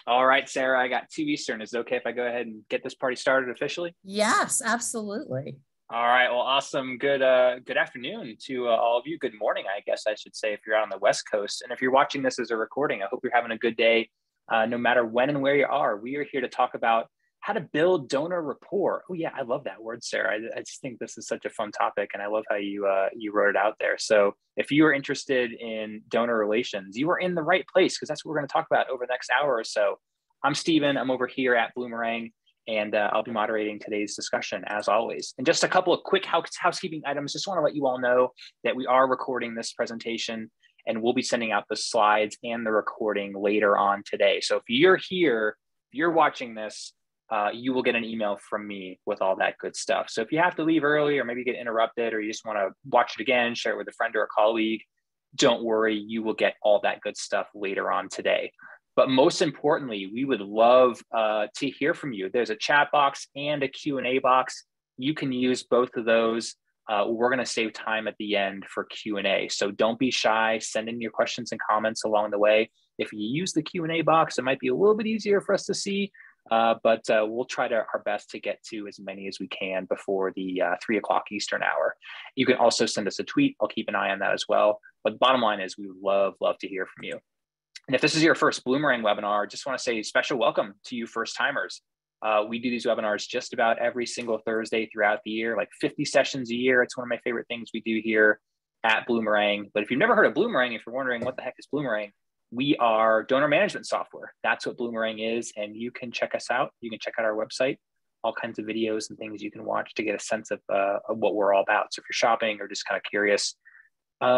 All right, Sarah, I got 2 Eastern. Is it okay if I go ahead and get this party started officially? Yes, absolutely. All right. Well, awesome. Good afternoon to all of you. Good morning, I guess I should say, if you're out on the West Coast. And if you're watching this as a recording, I hope you're having a good day, no matter when and where you are. We are here to talk about how to build donor rapport. Oh yeah, I love that word, Sarah. I just think this is such a fun topic, and I love how you wrote it out there. So if you are interested in donor relations, you are in the right place because that's what we're going to talk about over the next hour or so. I'm Steven. I'm over here at Bloomerang, and I'll be moderating today's discussion as always. And just a couple of quick housekeeping items. Just want to let you all know that we are recording this presentation, and we'll be sending out the slides and the recording later on today. So if you're here, if you're watching this, you will get an email from me with all that good stuff. So if you have to leave early or maybe get interrupted or you just want to watch it again, share it with a friend or a colleague, don't worry, you will get all that good stuff later on today. But most importantly, we would love to hear from you. There's a chat box and a Q&A box. You can use both of those. We're going to save time at the end for Q&A. So don't be shy. Send in your questions and comments along the way. If you use the Q&A box, it might be a little bit easier for us to see, but we'll try our best to get to as many as we can before the 3 o'clock Eastern hour. You can also send us a tweet. I'll keep an eye on that as well. But the bottom line is we would love to hear from you. And if this is your first Bloomerang webinar, just want to say special welcome to you first timers. We do these webinars just about every single Thursday throughout the year, like 50 sessions a year. It's one of my favorite things we do here at Bloomerang. But if you've never heard of Bloomerang, if you're wondering what the heck is Bloomerang, we are donor management software. That's what Bloomerang is. And you can check us out. You can check out our website, all kinds of videos and things you can watch to get a sense of what we're all about. So if you're shopping or just kind of curious,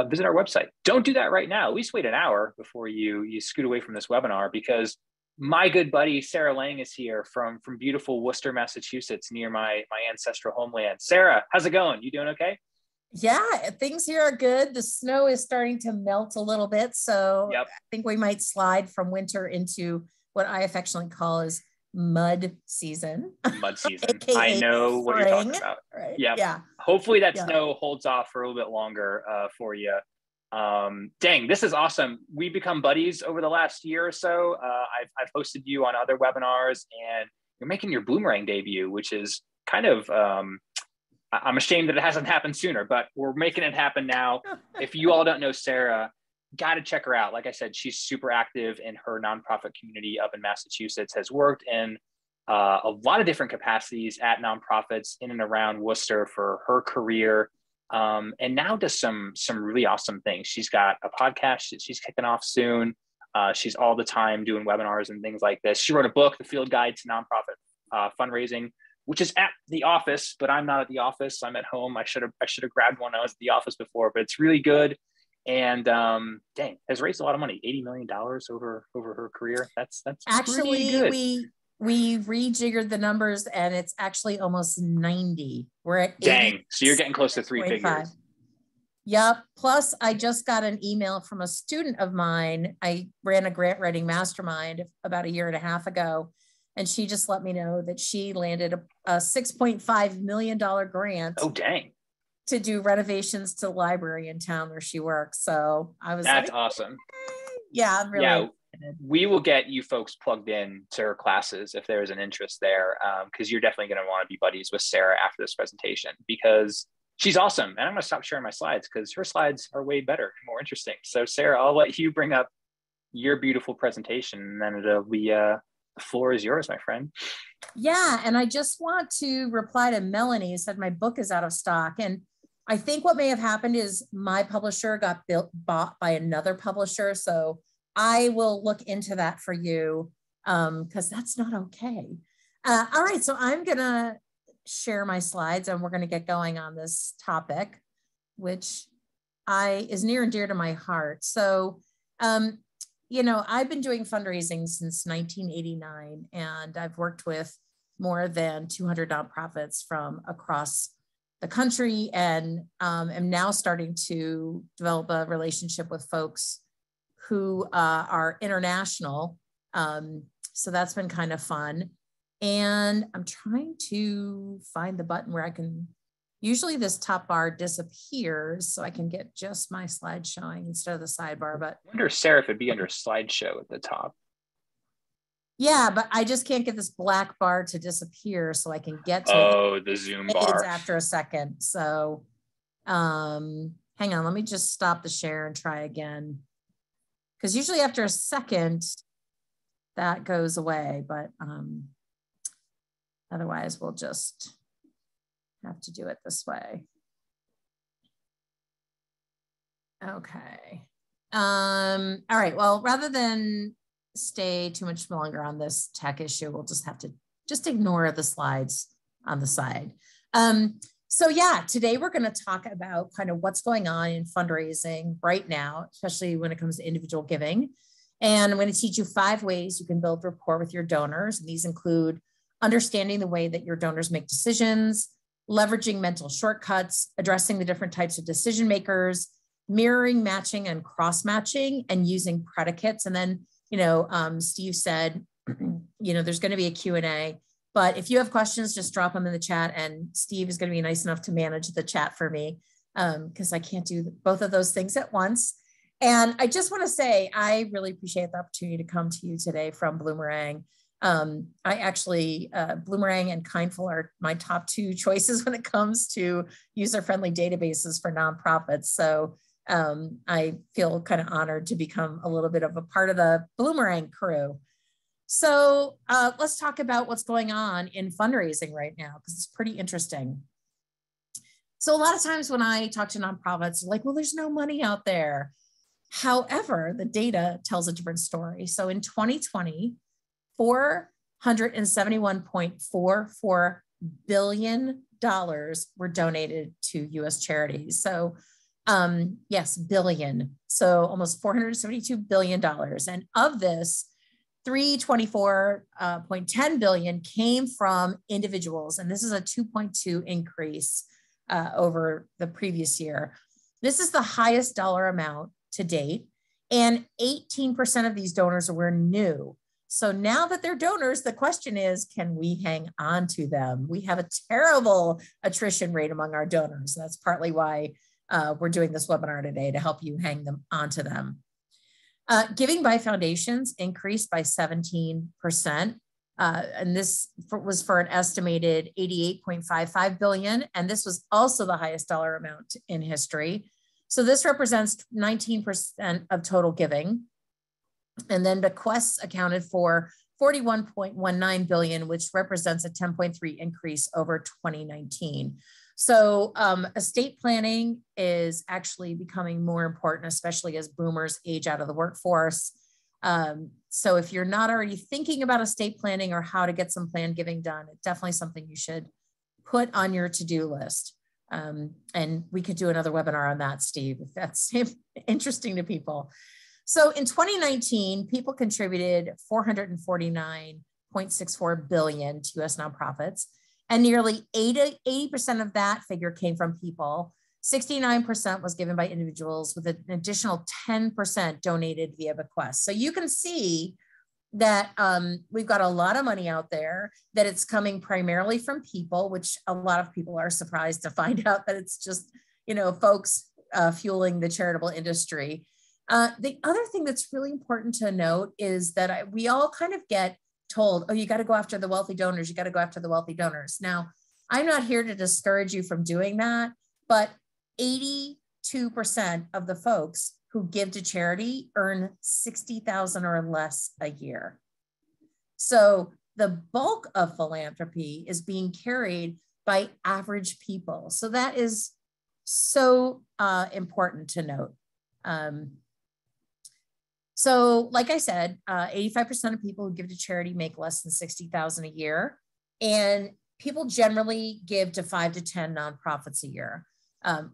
visit our website. Don't do that right now. At least wait an hour before you scoot away from this webinar, because my good buddy Sarah Lang is here from beautiful Worcester, Massachusetts, near my ancestral homeland. Sarah, how's it going? You doing okay? Yeah, things here are good. The snow is starting to melt a little bit, so Yep. I think we might slide from winter into what I affectionately call is mud season. Mud season. AKA I know what you're talking about. Right? Yep. Yeah. Hopefully that snow holds off for a little bit longer for you. Dang, this is awesome. We've become buddies over the last year or so. I've hosted you on other webinars, and you're making your Bloomerang debut, which is kind of, I'm ashamed that it hasn't happened sooner, but we're making it happen now. If you all don't know Sarah, got to check her out. Like I said, she's super active in her nonprofit community up in Massachusetts, has worked in a lot of different capacities at nonprofits in and around Worcester for her career, and now does some really awesome things. She's got a podcast that she's kicking off soon. She's all the time doing webinars and things like this. She wrote a book, The Field Guide to Nonprofit Fundraising, which is at the office, but I'm not at the office. I'm at home. I should have grabbed one. I was at the office before, but it's really good. And dang, has raised a lot of money, $80 million over her career. That's Actually pretty good. we rejiggered the numbers, and it's actually almost 90. We're at dang. So you're getting close to 3 figures. Yep. Plus, I just got an email from a student of mine. I ran a grant writing mastermind about a year and a half ago, and she just let me know that she landed a $6.5 million grant. Oh, dang. To do renovations to the library in town where she works. So I was That's awesome. Yeah, I'm really excited. We will get you folks plugged in to her classes if there's an interest there, because you're definitely going to want to be buddies with Sarah after this presentation, because she's awesome. And I'm going to stop sharing my slides because her slides are way better and more interesting. So Sarah, I'll let you bring up your beautiful presentation, and then it'll be the floor is yours, my friend. Yeah, and I just want to reply to Melanie, who said my book is out of stock. And I think what may have happened is my publisher got bought by another publisher. So I will look into that for you, because that's not okay. All right, so I'm going to share my slides, and we're going to get going on this topic, which is near and dear to my heart. So, you know, I've been doing fundraising since 1989, and I've worked with more than 200 nonprofits from across the country, and am now starting to develop a relationship with folks who are international. So that's been kind of fun. And I'm trying to find the button where I can, usually this top bar disappears so I can get just my slide showing instead of the sidebar. But I wonder, Sarah, if it'd be under slideshow at the top. Yeah, but I just can't get this black bar to disappear so I can get to Oh, the Zoom bar. after a second. So hang on, let me just stop the share and try again. Because usually after a second, that goes away, but otherwise we'll just have to do it this way. Okay. All right, well, rather than stay too much longer on this tech issue, we'll just have to just ignore the slides on the side. So yeah, today we're going to talk about kind of what's going on in fundraising right now, especially when it comes to individual giving. And I'm going to teach you 5 ways you can build rapport with your donors. And these include understanding the way that your donors make decisions, leveraging mental shortcuts, addressing the different types of decision makers, mirroring, matching, and cross-matching, and using predicates. And then, Steve said, there's going to be a Q&A. But if you have questions, just drop them in the chat, and Steve is going to be nice enough to manage the chat for me because I can't do both of those things at once. And I just want to say, I really appreciate the opportunity to come to you today from Bloomerang. I actually, Bloomerang and Kindful are my top 2 choices when it comes to user-friendly databases for nonprofits. So I feel kind of honored to become a little bit of a part of the Bloomerang crew. So let's talk about what's going on in fundraising right now, because it's pretty interesting. So a lot of times when I talk to nonprofits, they're like, well, there's no money out there. However, the data tells a different story. So in 2020, $471.44 billion were donated to US charities. So yes, billion. So almost $472 billion. And of this, $324.10 billion came from individuals. And this is a 2.2 increase over the previous year. This is the highest dollar amount to date. And 18% of these donors were new. So now that they're donors, the question is, can we hang on to them? We have a terrible attrition rate among our donors. That's partly why we're doing this webinar today, to help you hang them onto them. Giving by foundations increased by 17%. And this was for an estimated $88.55 billion. And this was also the highest dollar amount in history. So this represents 19% of total giving. And then bequests accounted for $41.19 billion, which represents a 10.3 increase over 2019. So estate planning is actually becoming more important, especially as boomers age out of the workforce. So if you're not already thinking about estate planning or how to get some planned giving done, it's definitely something you should put on your to-do list. And we could do another webinar on that, Steve, if that's interesting to people. So in 2019, people contributed $449.64 billion to US nonprofits. And nearly 80% of that figure came from people. 69% was given by individuals, with an additional 10% donated via bequests. So you can see that we've got a lot of money out there, that it's coming primarily from people, which a lot of people are surprised to find out that it's just, folks fueling the charitable industry. The other thing that's really important to note is that we all kind of get told, oh, you got to go after the wealthy donors. You got to go after the wealthy donors. Now, I'm not here to discourage you from doing that, but 82% of the folks who give to charity earn $60,000 or less a year. So the bulk of philanthropy is being carried by average people. So that is so important to note. So like I said, 85% of people who give to charity make less than $60,000 a year. And people generally give to 5 to 10 nonprofits a year.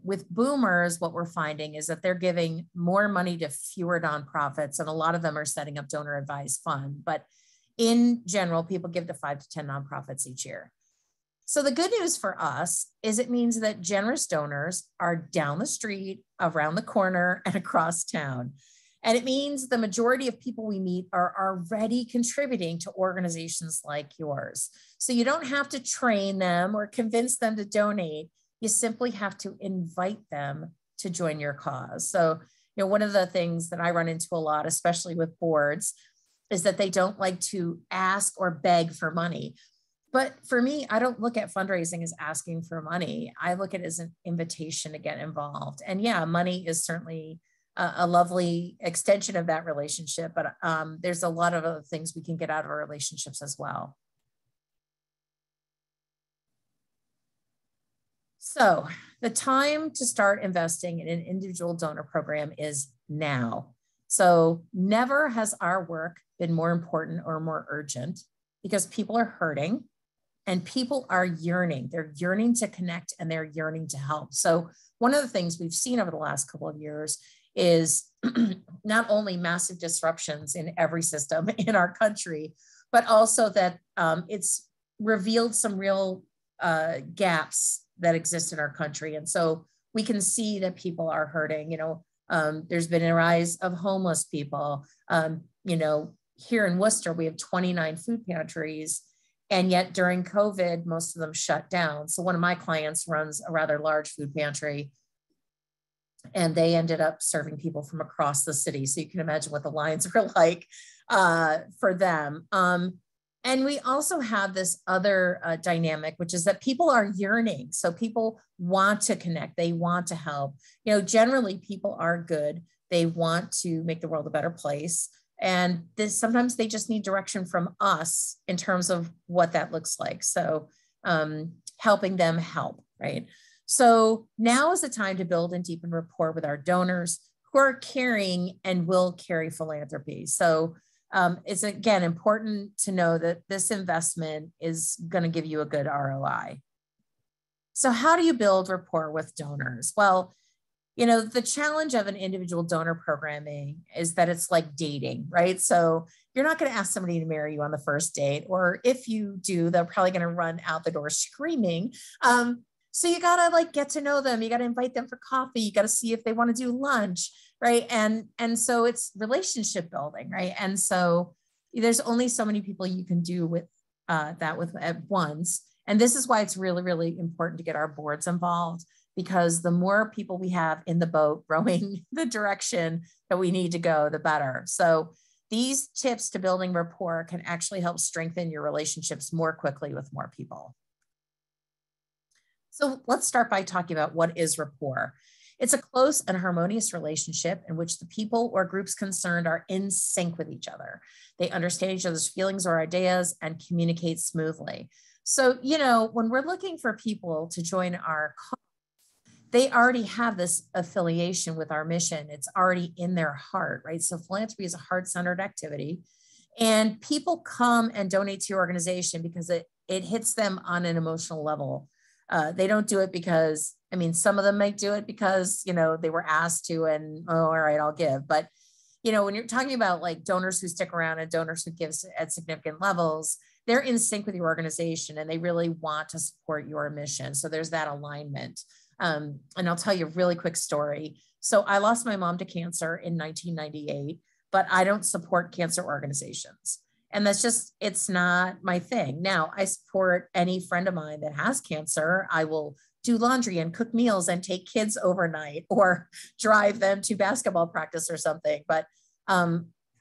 With boomers, what we're finding is that they're giving more money to fewer nonprofits, and a lot of them are setting up donor advised fund. But in general, people give to 5 to 10 nonprofits each year. So the good news for us is it means that generous donors are down the street, around the corner, and across town. And it means the majority of people we meet are already contributing to organizations like yours. So you don't have to train them or convince them to donate. You simply have to invite them to join your cause. So, one of the things that I run into a lot, especially with boards, is that they don't like to ask or beg for money. But for me, I don't look at fundraising as asking for money. I look at it as an invitation to get involved. And yeah, money is certainly a lovely extension of that relationship, but there's a lot of other things we can get out of our relationships as well. So the time to start investing in an individual donor program is now. So never has our work been more important or more urgent, because people are hurting and people are yearning. They're yearning to connect and they're yearning to help. So one of the things we've seen over the last couple of years is not only massive disruptions in every system in our country, but also that it's revealed some real gaps that exist in our country. And so we can see that people are hurting. There's been a rise of homeless people. Here in Worcester, we have 29 food pantries. And yet during COVID, most of them shut down. So one of my clients runs a rather large food pantry, and they ended up serving people from across the city. So you can imagine what the lines were like for them. And we also have this other dynamic, which is that people are yearning. So people want to connect. They want to help. Generally people are good. They want to make the world a better place. And sometimes they just need direction from us in terms of what that looks like. So helping them help, right? So now is the time to build and deepen rapport with our donors who are caring and will carry philanthropy. So it's, again, important to know that this investment is going to give you a good ROI. So how do you build rapport with donors? Well, the challenge of an individual donor programming is that it's like dating, right? So you're not going to ask somebody to marry you on the first date, or if you do, they're probably going to run out the door screaming. So you got to get to know them. You got to invite them for coffee. You got to see if they want to do lunch, right? And so it's relationship building, right? And so there's only so many people you can do with that with at once. And this is why it's really, really important to get our boards involved, because the more people we have in the boat rowing the direction that we need to go, the better. So these tips to building rapport can actually help strengthen your relationships more quickly with more people. So let's start by talking about what is rapport. It's a close and harmonious relationship in which the people or groups concerned are in sync with each other. They understand each other's feelings or ideas and communicate smoothly. So, when we're looking for people to join our cause, they already have this affiliation with our mission. It's already in their heart, right? So philanthropy is a heart-centered activity, and people come and donate to your organization because it hits them on an emotional level. They don't do it because, some of them might do it because, they were asked to, and, oh, all right, I'll give. But, when you're talking about donors who stick around and donors who give at significant levels, they're in sync with your organization and they really want to support your mission. So there's that alignment. And I'll tell you a really quick story. So I lost my mom to cancer in 1998, but I don't support cancer organizations. And that's just, it's not my thing. Now, I support any friend of mine that has cancer. I will do laundry and cook meals and take kids overnight or drive them to basketball practice or something. But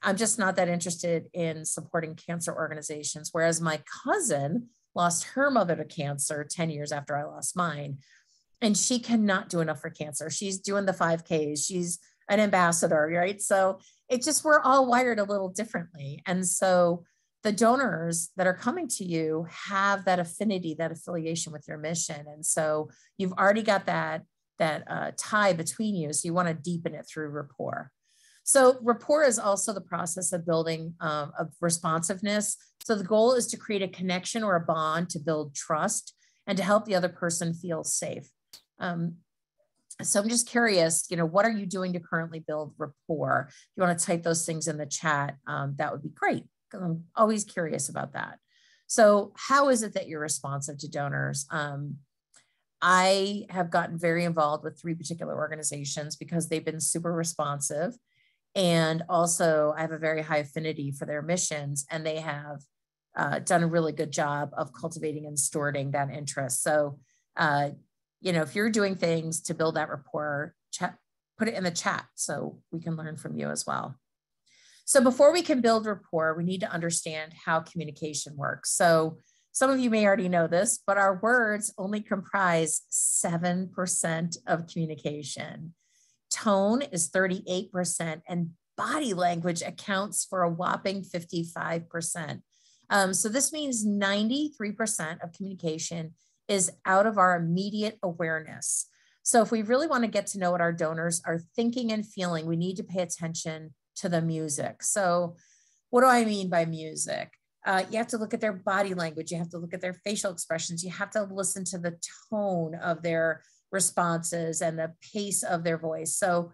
I'm just not that interested in supporting cancer organizations. Whereas my cousin lost her mother to cancer 10 years after I lost mine. And she cannot do enough for cancer. She's doing the 5Ks. She's an ambassador, right? So it just, we're all wired a little differently. And so the donors that are coming to you have that affinity, that affiliation with your mission. And so you've already got that tie between you. So you want to deepen it through rapport. So rapport is also the process of building of responsiveness. So the goal is to create a connection or a bond to build trust and to help the other person feel safe. So I'm just curious, what are you doing to currently build rapport? If you want to type those things in the chat, that would be great, because I'm always curious about that. So how is it that you're responsive to donors? I have gotten very involved with 3 particular organizations because they've been super responsive. And also I have a very high affinity for their missions, and they have done a really good job of cultivating and stewarding that interest. So, if you're doing things to build that rapport, put it in the chat so we can learn from you as well. So before we can build rapport, we need to understand how communication works. So some of you may already know this, but our words only comprise 7% of communication. Tone is 38%, and body language accounts for a whopping 55%. So this means 93% of communication is out of our immediate awareness. So if we really want to get to know what our donors are thinking and feeling, we need to pay attention to the music. So what do I mean by music? You have to look at their body language. You have to look at their facial expressions. You have to listen to the tone of their responses and the pace of their voice. So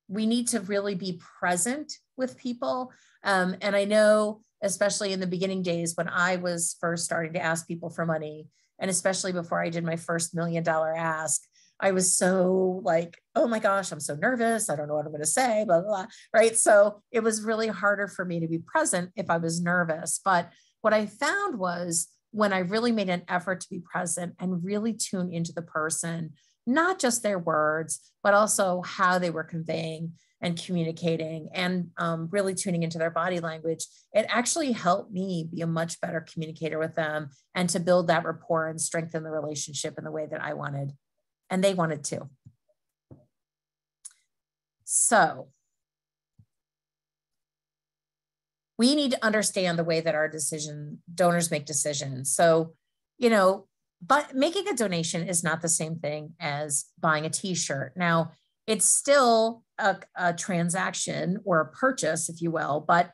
we need to really be present with people. And I know, especially in the beginning days when I was first starting to ask people for money, and especially before I did my first $1 million ask, I was so like, oh my gosh, I'm so nervous. I don't know what I'm going to say, blah, blah, blah, right? So it was really harder for me to be present if I was nervous. But what I found was when I really made an effort to be present and really tune into the person, not just their words, but also how they were conveying and communicating and really tuning into their body language, it actually helped me be a much better communicator with them and to build that rapport and strengthen the relationship in the way that I wanted. And they wanted to. So we need to understand the way that our donors make decisions. So, but making a donation is not the same thing as buying a t-shirt. Now, it's still a transaction or a purchase, if you will, but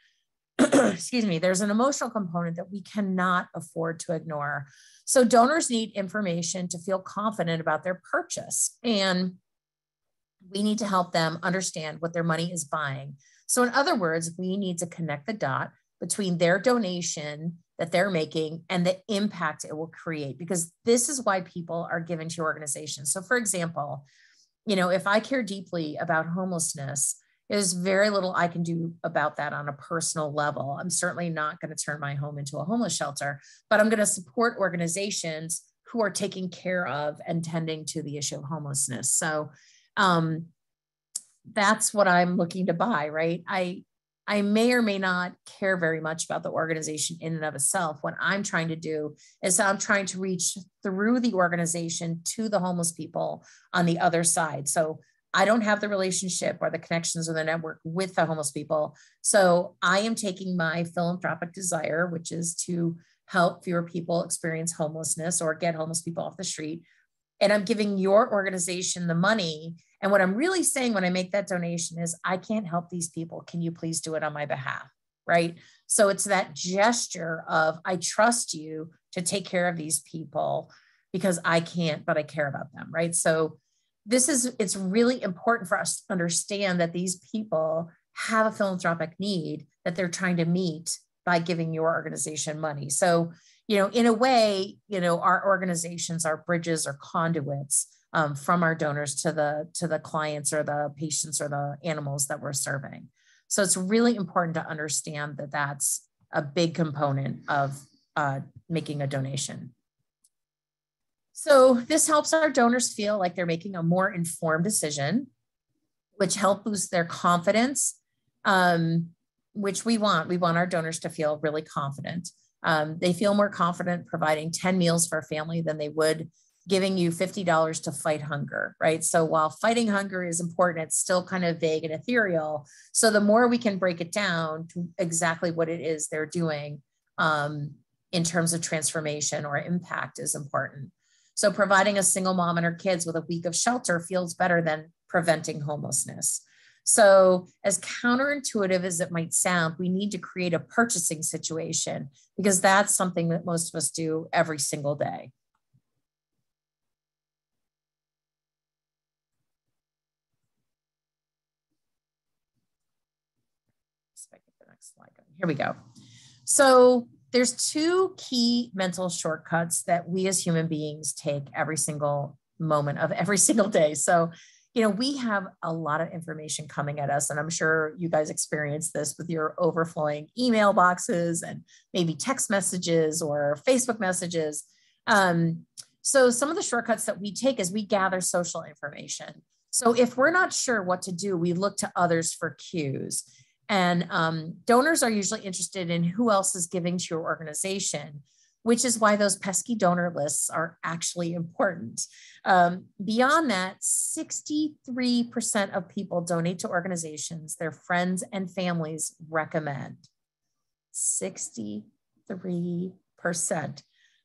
excuse me, there's an emotional component that we cannot afford to ignore. So donors need information to feel confident about their purchase, and we need to help them understand what their money is buying. So in other words, we need to connect the dot between their donation that they're making and the impact it will create, because this is why people are given to your organization. So for example, if I care deeply about homelessness, there's very little I can do about that on a personal level. I'm certainly not going to turn my home into a homeless shelter, but I'm going to support organizations who are taking care of and tending to the issue of homelessness. So that's what I'm looking to buy, right? I may or may not care very much about the organization in and of itself. What I'm trying to do is I'm trying to reach through the organization to the homeless people on the other side. So I don't have the relationship or the connections or the network with the homeless people. So I am taking my philanthropic desire, which is to help fewer people experience homelessness or get homeless people off the street. And I'm giving your organization the money. And what I'm really saying when I make that donation is, I can't help these people. Can you please do it on my behalf? Right? So it's that gesture of, I trust you to take care of these people because I can't, but I care about them. Right? So it's really important for us to understand that these people have a philanthropic need that they're trying to meet by giving your organization money. So, in a way, our organizations are bridges or conduits from our donors to the clients or the patients or the animals that we're serving. So it's really important to understand that that's a big component of making a donation. So this helps our donors feel like they're making a more informed decision, which helps boost their confidence, which we want. We want our donors to feel really confident. They feel more confident providing 10 meals for a family than they would giving you $50 to fight hunger, right? So while fighting hunger is important, it's still kind of vague and ethereal. So the more we can break it down to exactly what it is they're doing in terms of transformation or impact is important. So providing a single mom and her kids with a week of shelter feels better than preventing homelessness. So as counterintuitive as it might sound, we need to create a purchasing situation because that's something that most of us do every single day. Here we go. So there's two key mental shortcuts that we as human beings take every single moment of every single day. So, we have a lot of information coming at us, and I'm sure you guys experience this with your overflowing email boxes and maybe text messages or Facebook messages. So some of the shortcuts that we take is we gather social information. So if we're not sure what to do, we look to others for cues. And donors are usually interested in who else is giving to your organization, which is why those pesky donor lists are actually important. Beyond that, 63% of people donate to organizations their friends and families recommend. 63%.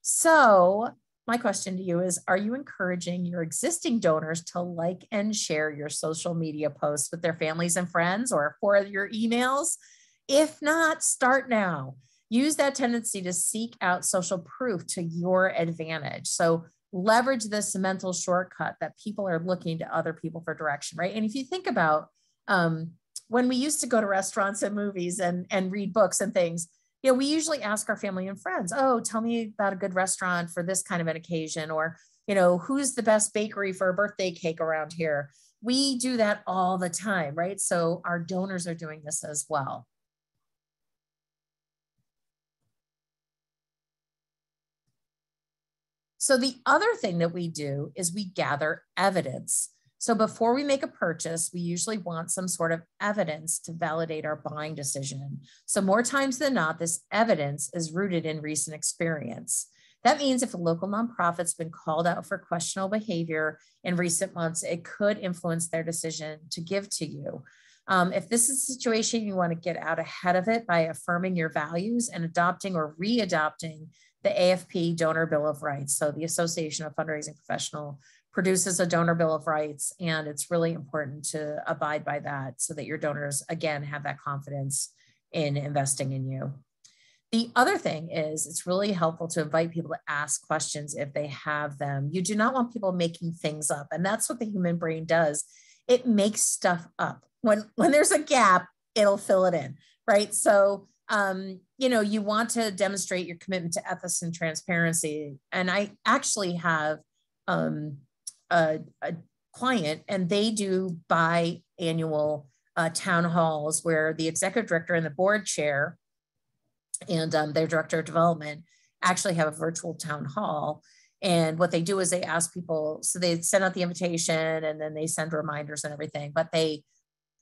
So my question to you is, are you encouraging your existing donors to like and share your social media posts with their families and friends or for your emails? If not, start now. Use that tendency to seek out social proof to your advantage. So leverage this mental shortcut that people are looking to other people for direction, right? And if you think about when we used to go to restaurants and movies and read books and things, you know, we usually ask our family and friends, oh, tell me about a good restaurant for this kind of an occasion, or, you know, who's the best bakery for a birthday cake around here? We do that all the time, right? So our donors are doing this as well. So the other thing that we do is we gather evidence. So before we make a purchase, we usually want some sort of evidence to validate our buying decision. So more times than not, this evidence is rooted in recent experience. That means if a local nonprofit's been called out for questionable behavior in recent months, it could influence their decision to give to you. If this is a situation, you want to get out ahead of it by affirming your values and adopting or readopting the AFP Donor Bill of Rights. So the Association of Fundraising Professionals produces a donor bill of rights, and it's really important to abide by that so that your donors, again, have that confidence in investing in you. The other thing is it's really helpful to invite people to ask questions if they have them. You do not want people making things up, and that's what the human brain does. It makes stuff up. When there's a gap, it'll fill it in, right? So, you know, you want to demonstrate your commitment to ethics and transparency. And I actually have a client, and they do biannual town halls where the executive director and the board chair and their director of development actually have a virtual town hall. And what they do is they ask people, so they send out the invitation and then they send reminders and everything, but they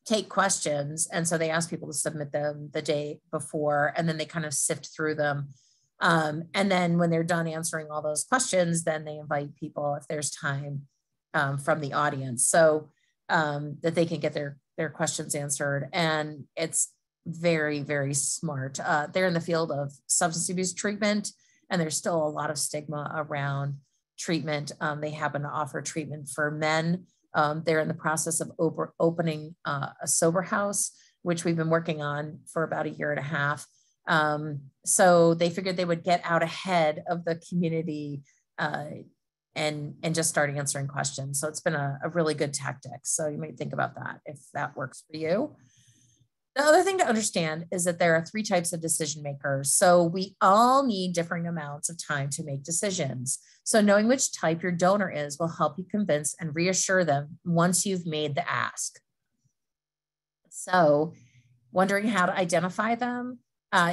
take questions. And so they ask people to submit them the day before, and then they kind of sift through them. And then when they're done answering all those questions, then they invite people, if there's time, from the audience, so that they can get their questions answered. And it's very, very smart. They're in the field of substance abuse treatment, and there's still a lot of stigma around treatment. They happen to offer treatment for men. They're in the process of opening a sober house, which we've been working on for about a year and a half. So they figured they would get out ahead of the community and just start answering questions. So it's been a really good tactic. So you might think about that if that works for you. The other thing to understand is that there are 3 types of decision makers. So we all need differing amounts of time to make decisions. So knowing which type your donor is will help you convince and reassure them once you've made the ask. So wondering how to identify them?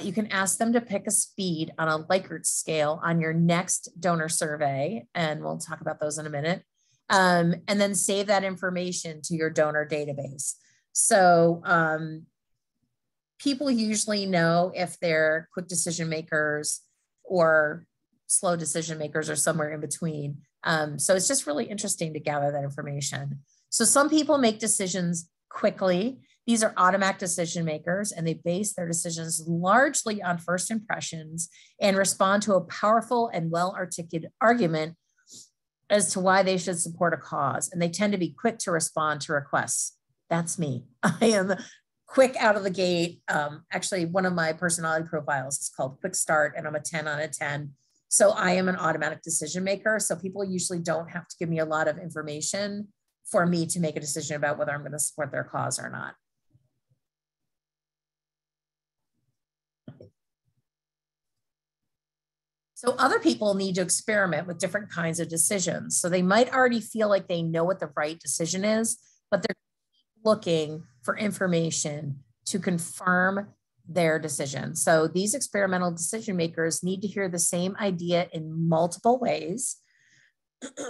You can ask them to pick a speed on a Likert scale on your next donor survey, and we'll talk about those in a minute, and then save that information to your donor database. So people usually know if they're quick decision makers or slow decision makers or somewhere in between. So it's just really interesting to gather that information. So some people make decisions quickly. These are automatic decision makers, and they base their decisions largely on first impressions and respond to a powerful and well-articulated argument as to why they should support a cause. And they tend to be quick to respond to requests. That's me. I am quick out of the gate. Actually, one of my personality profiles is called Quick Start, and I'm a 10 on a 10. So I am an automatic decision maker. So people usually don't have to give me a lot of information for me to make a decision about whether I'm going to support their cause or not. So other people need to experiment with different kinds of decisions. So they might already feel like they know what the right decision is, but they're looking for information to confirm their decision. So these experimental decision makers need to hear the same idea in multiple ways,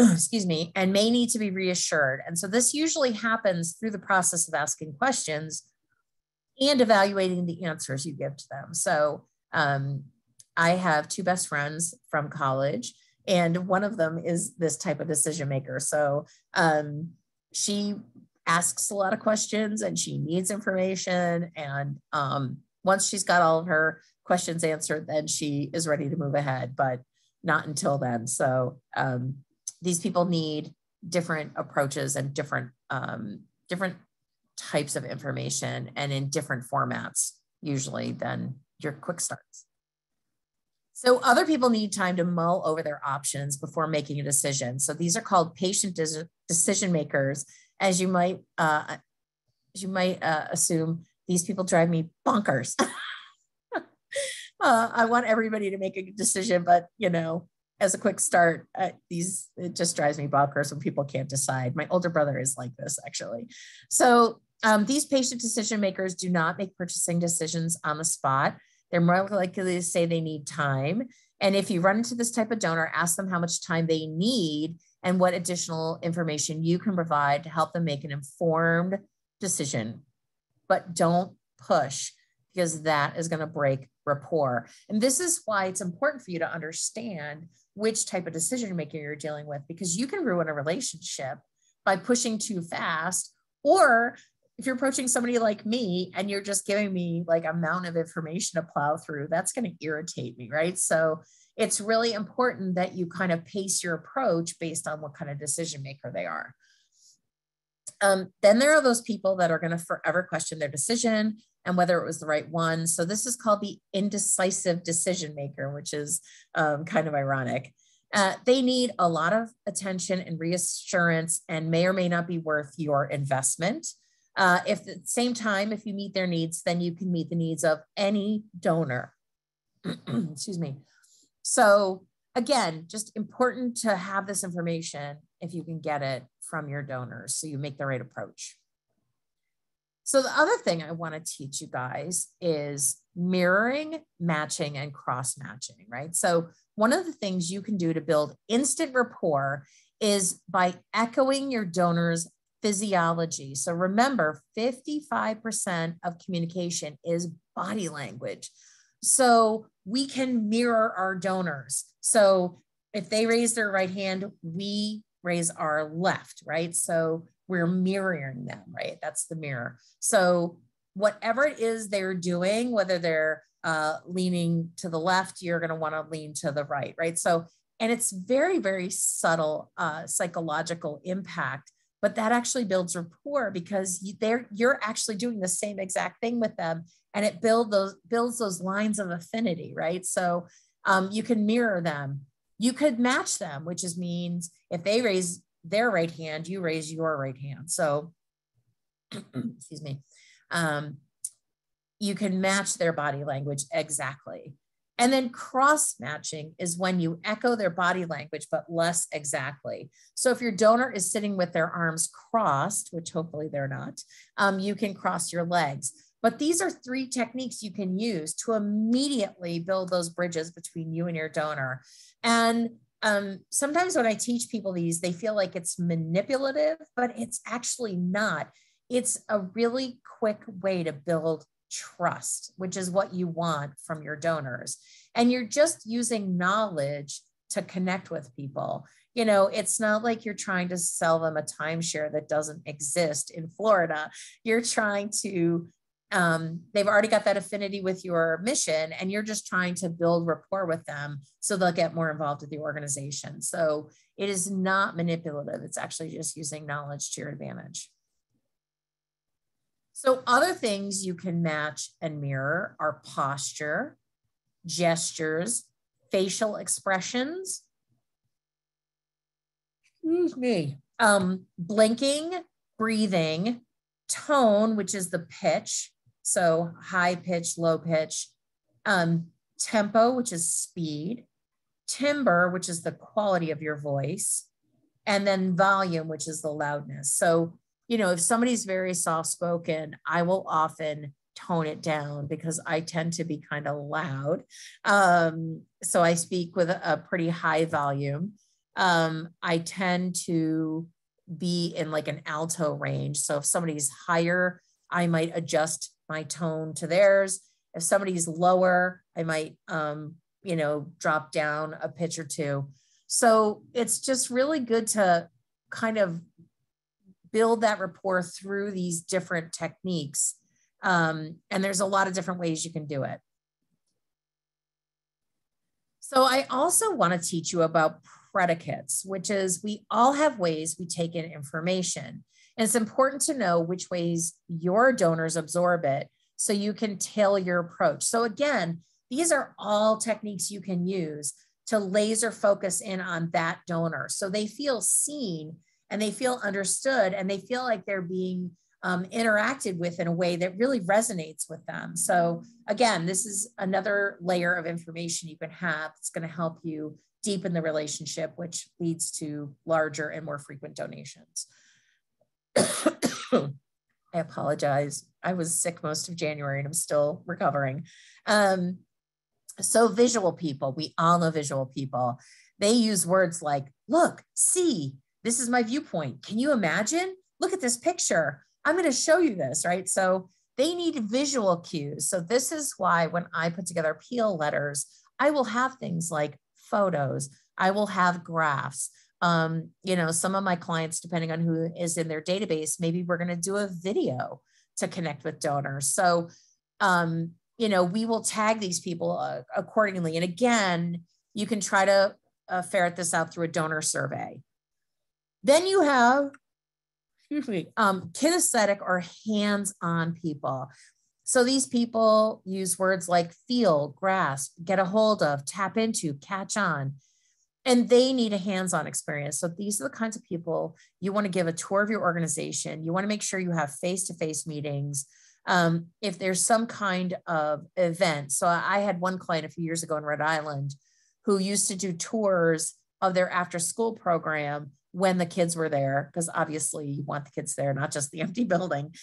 excuse me, and may need to be reassured. And so this usually happens through the process of asking questions and evaluating the answers you give to them. So I have two best friends from college, and one of them is this type of decision maker. So she asks a lot of questions and she needs information. And once she's got all of her questions answered, then she is ready to move ahead, but not until then. So these people need different approaches and different types of information and in different formats, usually, than your quick starts. So other people need time to mull over their options before making a decision. So these are called patient decision makers. As you might assume, these people drive me bonkers. I want everybody to make a decision, but as a quick start, it just drives me bonkers when people can't decide. My older brother is like this, actually. So these patient decision makers do not make purchasing decisions on the spot. They're more likely to say they need time. And if you run into this type of donor, ask them how much time they need and what additional information you can provide to help them make an informed decision. But don't push, because that is going to break rapport. And this is why it's important for you to understand which type of decision maker you're dealing with, because you can ruin a relationship by pushing too fast. Or if you're approaching somebody like me and you're just giving me like amount of information to plow through, that's going to irritate me, right? So it's really important that you kind of pace your approach based on what kind of decision maker they are. Then there are those people that are going to forever question their decision and whether it was the right one. So this is called the indecisive decision maker, which is kind of ironic. They need a lot of attention and reassurance and may or may not be worth your investment. If at the same time, if you meet their needs, then you can meet the needs of any donor. Excuse me. So again, just important to have this information if you can get it from your donors so you make the right approach. So the other thing I want to teach you guys is mirroring, matching, and cross-matching, right? So one of the things you can do to build instant rapport is by echoing your donor's physiology. So remember, 55% of communication is body language. So we can mirror our donors. So if they raise their right hand, we raise our left, right? So we're mirroring them, right? That's the mirror. So whatever it is they're doing, whether they're leaning to the left, you're going to want to lean to the right, right? So, and it's very, very subtle psychological impact, but that actually builds rapport because you're actually doing the same exact thing with them, and it builds those lines of affinity, right? So you can mirror them. You could match them, which means if they raise their right hand, you raise your right hand. So, excuse me, you can match their body language exactly. And then cross-matching is when you echo their body language, but less exactly. So if your donor is sitting with their arms crossed, which hopefully they're not, you can cross your legs. But these are 3 techniques you can use to immediately build those bridges between you and your donor. And sometimes when I teach people these, they feel like it's manipulative, but it's actually not. It's a really quick way to build trust, which is what you want from your donors. And you're just using knowledge to connect with people. It's not like you're trying to sell them a timeshare that doesn't exist in Florida. You're trying to they've already got that affinity with your mission, and you're just trying to build rapport with them so they'll get more involved with the organization. So it is not manipulative. It's actually just using knowledge to your advantage. So other things you can match and mirror are posture, gestures, facial expressions, excuse me, blinking, breathing, tone, which is the pitch. So high pitch, low pitch, tempo, which is speed, timbre, which is the quality of your voice, and then volume, which is the loudness. So, if somebody's very soft-spoken, I will often tone it down because I tend to be kind of loud. So I speak with a pretty high volume. I tend to be in like an alto range. So if somebody's higher, I might adjust my tone to theirs. If somebody's lower, I might, drop down a pitch or two. So it's just really good to kind of build that rapport through these different techniques. And there's a lot of different ways you can do it. So I also want to teach you about predicates, which is we all have ways we take in information. And it's important to know which ways your donors absorb it so you can tailor your approach. So again, these are all techniques you can use to laser focus in on that donor. So they feel seen and they feel understood and they feel like they're being interacted with in a way that really resonates with them. So again, this is another layer of information you can have. It's going to help you deepen the relationship, which leads to larger and more frequent donations. I apologize. I was sick most of January and I'm still recovering. So visual people, we all know visual people. They use words like, look, see, this is my viewpoint. Can you imagine? Look at this picture. I'm going to show you this, right? So they need visual cues. So this is why when I put together appeal letters, I will have things like photos. I will have graphs. Some of my clients, depending on who is in their database, maybe we're going to do a video to connect with donors. So, we will tag these people accordingly. And again, you can try to ferret this out through a donor survey. Then you have, kinesthetic or hands-on people. So these people use words like feel, grasp, get a hold of, tap into, catch on, and they need a hands-on experience. So these are the kinds of people you want to give a tour of your organization. You want to make sure you have face-to-face meetings. If there's some kind of event. So I had one client a few years ago in Rhode Island who used to do tours of their after-school program when the kids were there, because obviously you want the kids there, not just the empty building.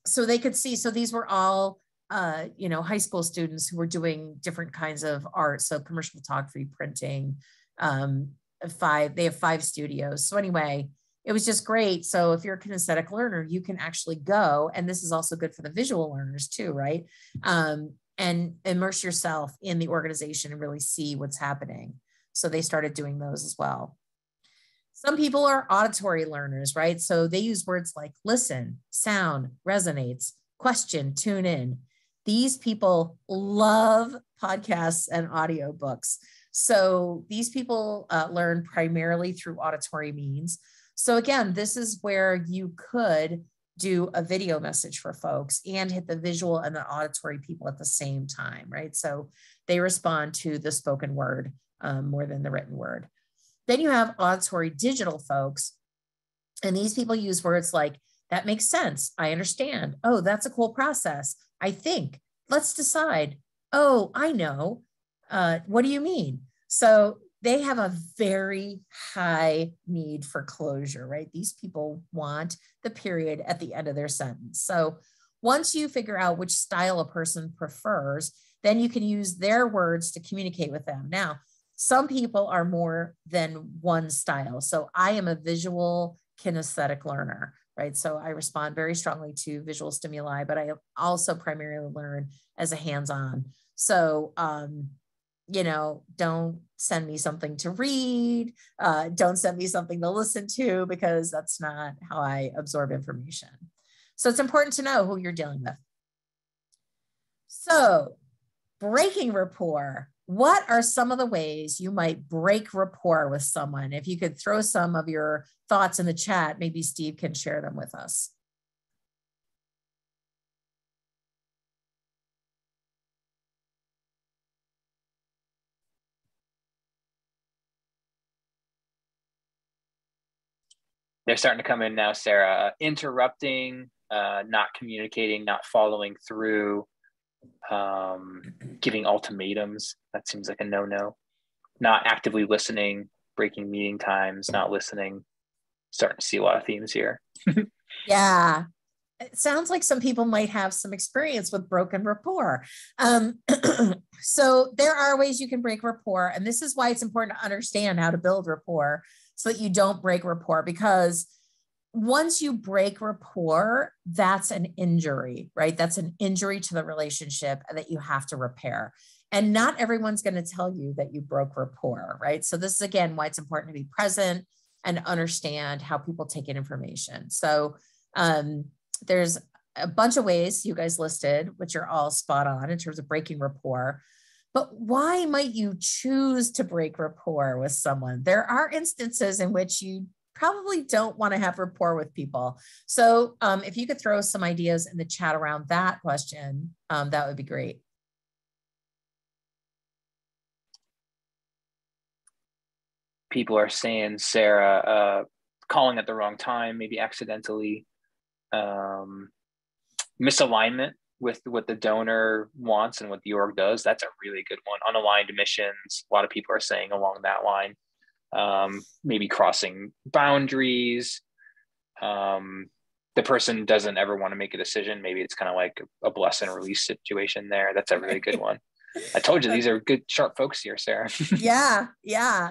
So they could see, so these were all, high school students who were doing different kinds of art. So commercial photography, printing, they have 5 studios. So anyway, it was just great. So if you're a kinesthetic learner, you can actually go, and this is also good for the visual learners too, right? And immerse yourself in the organization and really see what's happening. So they started doing those as well. Some people are auditory learners, right? So they use words like listen, sound, resonates, question, tune in. These people love podcasts and audiobooks. So these people learn primarily through auditory means. So again, this is where you could do a video message for folks and hit the visual and the auditory people at the same time, right? So they respond to the spoken word more than the written word. Then you have auditory digital folks, and these people use words like, that makes sense, I understand, oh, that's a cool process, I think, let's decide, oh, I know, what do you mean? So they have a very high need for closure, right? These people want the period at the end of their sentence. So once you figure out which style a person prefers, then you can use their words to communicate with them. Now, some people are more than one style. So I am a visual kinesthetic learner, right? So I respond very strongly to visual stimuli, but I also primarily learn as a hands-on. So, don't send me something to read. Don't send me something to listen to, because that's not how I absorb information. So it's important to know who you're dealing with. So breaking rapport. What are some of the ways you might break rapport with someone? If you could throw some of your thoughts in the chat, maybe Steve can share them with us. They're starting to come in now, Sarah. Interrupting, not communicating, not following through, giving ultimatums. That seems like a no-no. Not actively listening, breaking meeting times, not listening. Starting to see a lot of themes here. Yeah. It sounds like some people might have some experience with broken rapport. So there are ways you can break rapport. And this is why it's important to understand how to build rapport so that you don't break rapport, because once you break rapport, that's an injury, right? That's an injury to the relationship that you have to repair. And not everyone's going to tell you that you broke rapport, right? So this is, again, why it's important to be present and understand how people take in information. So there's a bunch of ways you guys listed, which are all spot on in terms of breaking rapport. But why might you choose to break rapport with someone? There are instances in which you probably don't want to have rapport with people. So if you could throw some ideas in the chat around that question, that would be great. People are saying, Sarah, calling at the wrong time, maybe accidentally, misalignment with what the donor wants and what the org does. That's a really good one. Unaligned missions. A lot of people are saying along that line. Maybe crossing boundaries. The person doesn't ever want to make a decision. Maybe it's kind of like a bless and release situation there. That's a really good one. I told you, these are good, sharp folks here, Sarah. Yeah.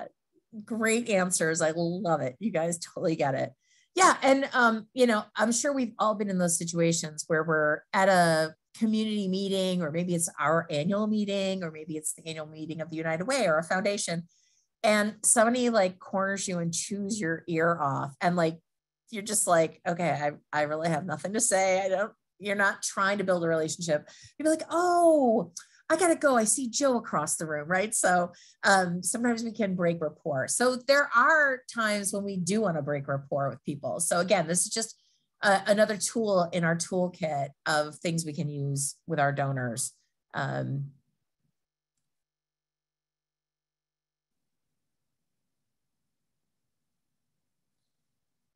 Great answers. I love it. You guys totally get it. Yeah. And, I'm sure we've all been in those situations where we're at a community meeting, or maybe it's our annual meeting, or maybe it's the annual meeting of the United Way or a foundation. And somebody like corners you and chews your ear off. And like, you're just like, okay, I really have nothing to say. You're not trying to build a relationship. You're like, oh, I got to go. I see Joe across the room, right? So sometimes we can break rapport. So there are times when we do want to break rapport with people. So again, this is just another tool in our toolkit of things we can use with our donors. All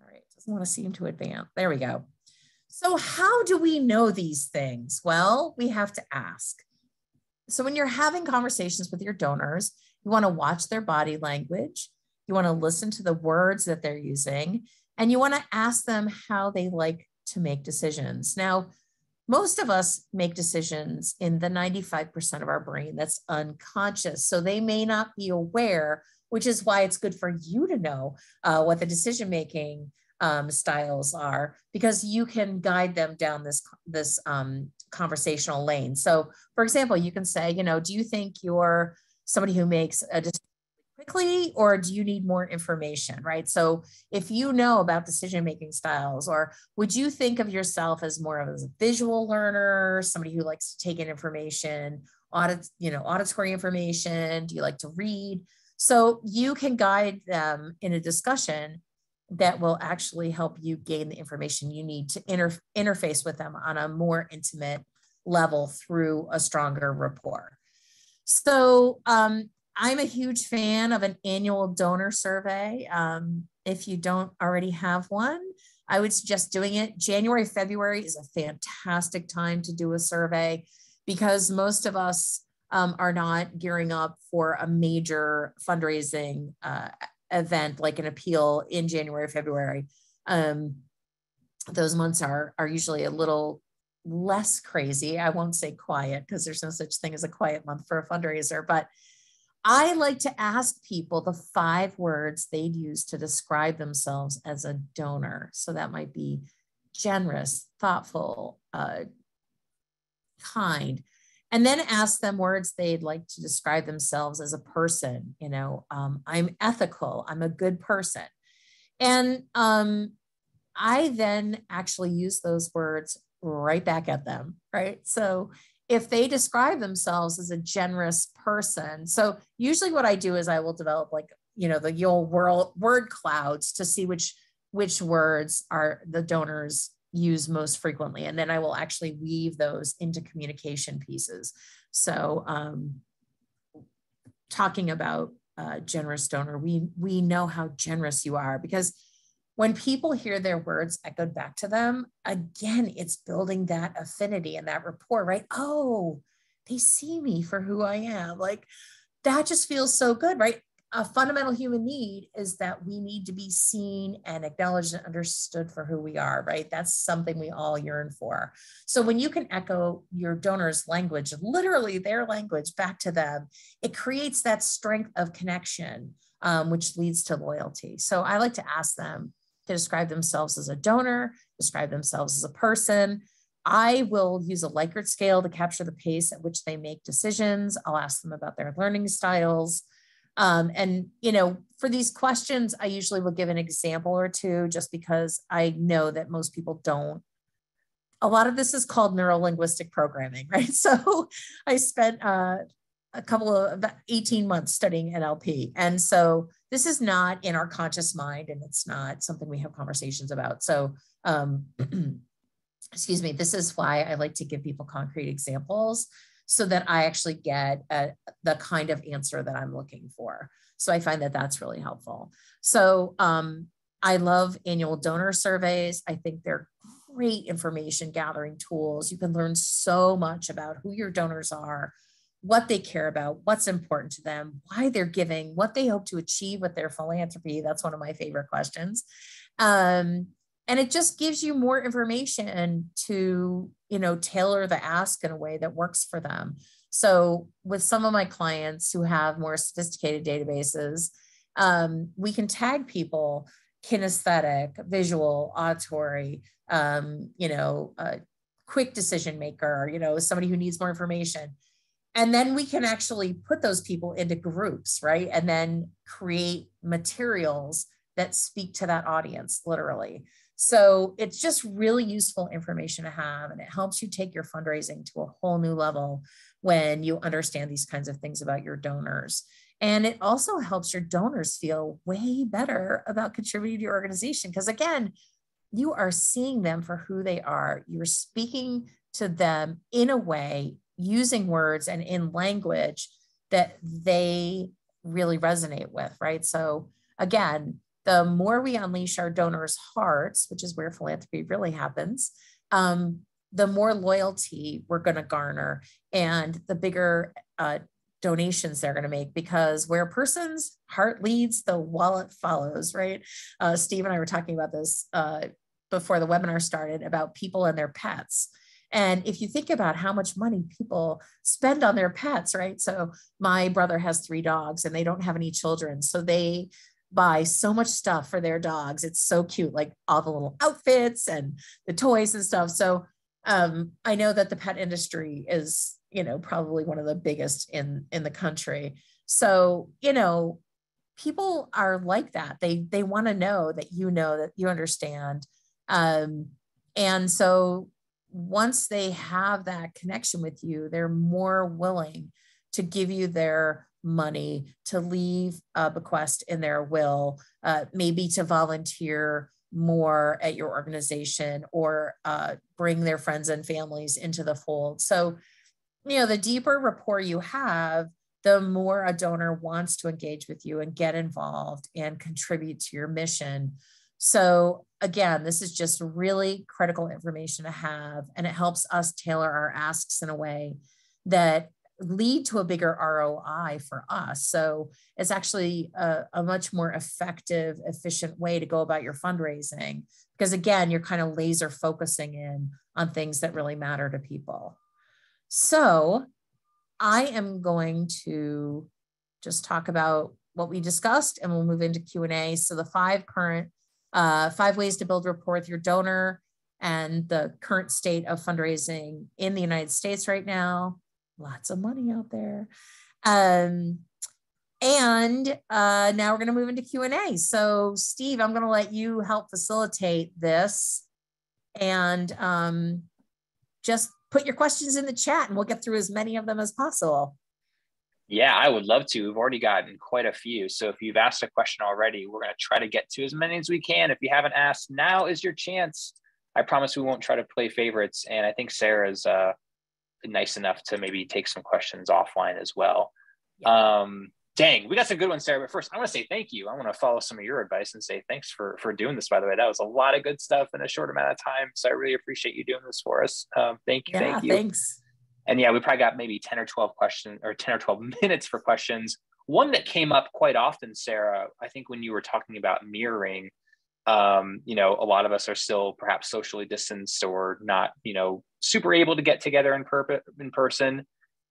right, doesn't want to seem to advance. There we go. So how do we know these things? Well, we have to ask. So when you're having conversations with your donors, you want to watch their body language. You want to listen to the words that they're using, and you want to ask them how they like to make decisions. Now, most of us make decisions in the 95% of our brain that's unconscious. So they may not be aware, which is why it's good for you to know what the decision-making styles are, because you can guide them down this conversational lane. So for example, you can say, do you think you're somebody who makes a decision quickly, or do you need more information, right? So if you know about decision-making styles, or would you think of yourself as more of a visual learner, somebody who likes to take in information, auditory information? Do you like to read? So you can guide them in a discussion that will actually help you gain the information you need to interface with them on a more intimate level through a stronger rapport. So I'm a huge fan of an annual donor survey. If you don't already have one, I would suggest doing it. January, February is a fantastic time to do a survey, because most of us are not gearing up for a major fundraising event like an appeal in January, February. Those months are usually a little less crazy. I won't say quiet, because there's no such thing as a quiet month for a fundraiser, but I like to ask people the 5 words they'd use to describe themselves as a donor. So that might be generous, thoughtful, kind, and then ask them words they'd like to describe themselves as a person. I'm ethical, I'm a good person. And I then actually use those words right back at them, right? So if they describe themselves as a generous person, so usually what I do is I will develop the old word clouds to see which words are the donors use most frequently. And then I will actually weave those into communication pieces. So talking about generous donor, we know how generous you are, because when people hear their words echoed back to them, again, it's building that affinity and that rapport, right? Oh, they see me for who I am. Like, that just feels so good, right? A fundamental human need is that we need to be seen and acknowledged and understood for who we are, right? That's something we all yearn for. So when you can echo your donor's language, literally their language, back to them, it creates that strength of connection, which leads to loyalty. So I like to ask them, to describe themselves as a donor, describe themselves as a person. I will use a Likert scale to capture the pace at which they make decisions. I'll ask them about their learning styles. And, for these questions, I usually will give an example or two just because I know that most people don't. A lot of this is called neuro-linguistic programming, right? So I spent about 18 months studying NLP. And so this is not in our conscious mind, and it's not something we have conversations about. So, excuse me, this is why I like to give people concrete examples so that I actually get the kind of answer that I'm looking for. So I find that that's really helpful. So I love annual donor surveys. I think they're great information gathering tools. You can learn so much about who your donors are, what they care about, what's important to them, why they're giving, what they hope to achieve with their philanthropy. That's one of my favorite questions. And it just gives you more information to, tailor the ask in a way that works for them. So with some of my clients who have more sophisticated databases, we can tag people kinesthetic, visual, auditory, quick decision maker, somebody who needs more information. And then we can actually put those people into groups, right? And then create materials that speak to that audience, literally. So it's just really useful information to have, and it helps you take your fundraising to a whole new level when you understand these kinds of things about your donors. And it also helps your donors feel way better about contributing to your organization. Because again, you are seeing them for who they are. You're speaking to them in a way, using words and in language that they really resonate with, right? So again, the more we unleash our donors' hearts, which is where philanthropy really happens, the more loyalty we're going to garner and the bigger donations they're going to make, because where a person's heart leads, the wallet follows, right? Steve and I were talking about this before the webinar started about people and their pets. And if you think about how much money people spend on their pets, right? So my brother has 3 dogs and they don't have any children. So they buy so much stuff for their dogs. It's so cute, like all the little outfits and the toys and stuff. So I know that the pet industry is, probably one of the biggest in the country. So, people are like that. They want to know that you understand. And so once they have that connection with you, they're more willing to give you their money, to leave a bequest in their will, maybe to volunteer more at your organization, or bring their friends and families into the fold. So, the deeper rapport you have, the more a donor wants to engage with you and get involved and contribute to your mission. So again, this is just really critical information to have, and it helps us tailor our asks in a way that lead to a bigger ROI for us. So it's actually a much more effective, efficient way to go about your fundraising, because again, you're kind of laser focusing in on things that really matter to people. So I am going to just talk about what we discussed, and we'll move into Q&A. So the 5 ways to build rapport with your donor, and the current state of fundraising in the United States right now. Lots of money out there. And now we're going to move into Q&A. So Steve, I'm going to let you help facilitate this, and just put your questions in the chat and we'll get through as many of them as possible. Yeah, I would love to. We've already gotten quite a few. So if you've asked a question already, we're going to try to get to as many as we can. If you haven't asked, now is your chance. I promise we won't try to play favorites. And I think Sarah's nice enough to maybe take some questions offline as well. Yeah. Dang, we got some good ones, Sarah. But first, I want to say thank you. I want to follow some of your advice and say thanks for doing this, by the way. That was a lot of good stuff in a short amount of time. So I really appreciate you doing this for us. Thank you. Yeah, thank you. Thanks. And yeah, we probably got maybe 10 or 12 questions, or 10 or 12 minutes for questions. One that came up quite often, Sarah, I think when you were talking about mirroring, a lot of us are still perhaps socially distanced or not, super able to get together in person.